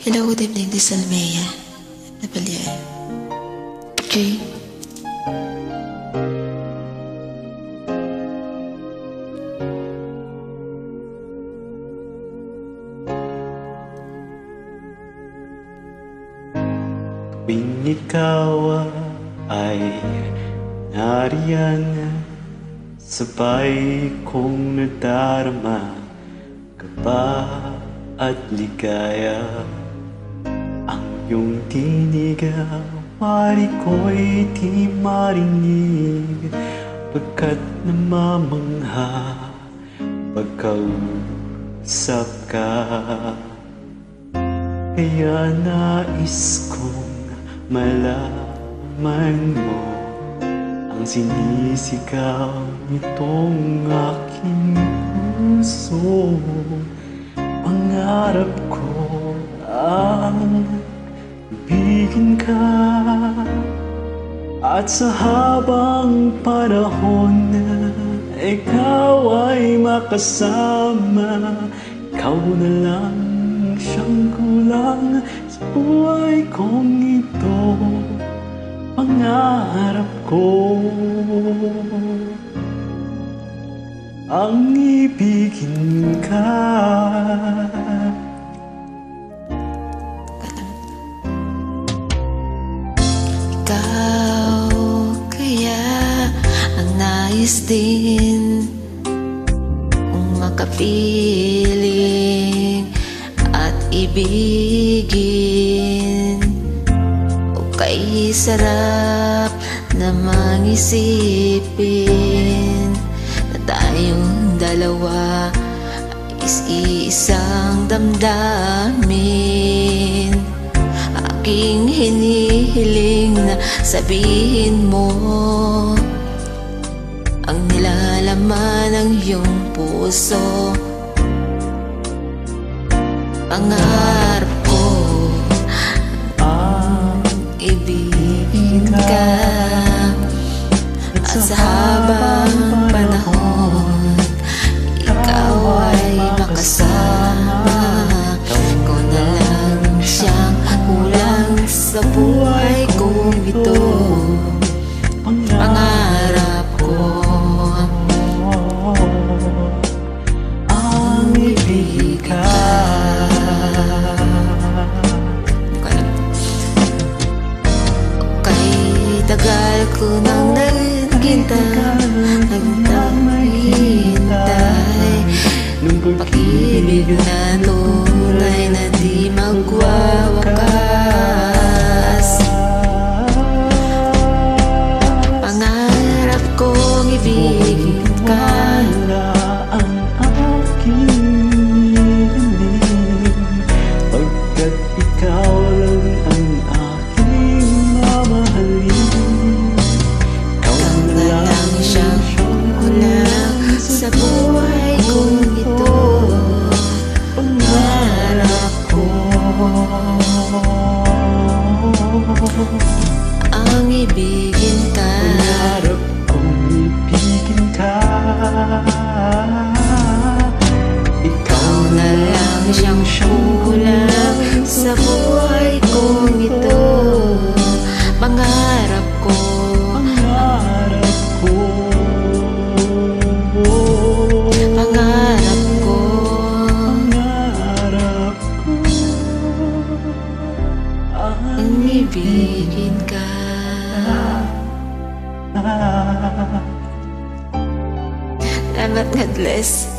Hello, good evening. This is Almea Napalier. Okay. Tuwing ikaw ay nariyan, sabay kong nadarama kaba at ligaya. Ang iyong tinig, wari ko'y di marinig, pagkat namamangha pagkausap ka. Kaya nais kong malaman mo ang sinisigaw nitong aking puso. Pangarap ko ang ibigin ka, at sa habang panahon ikaw ay makasama. Ikaw na lang siyang kulang sa buhay kong ito. Pangarap ko ang ibigin ka. Ikaw kaya ang nais din kung makapiling at ibigin. O kay sarap namang isipin na tayong dalawa is isang damdamin. Aking hinihiling na sabihin mo ang nilalaman ng iyong puso. Pangarap ko ang ibigin ka, at sa habang panahon ikaw ay makasama. Ikaw na lang siyang kulang sa buhay kong ito. Pangarap ko ang ibigin ka. Tagal ko nang naghintay, pag-ibig na tunay na di magwawakas. Pangarap kong ibigin ka, ang aking hiling, pagkat ikaw lang ang aking mamahalin. sa buhay kong ito. Pangarap ko ang ibigin ka. Pangarap kong ibigin ka. Ikaw na lang siyang kulang sa buhay kong ito. Pangarap ko, pangarap ko, pangarap ko, pangarap ko ang ibigin ka. Salamat, God bless.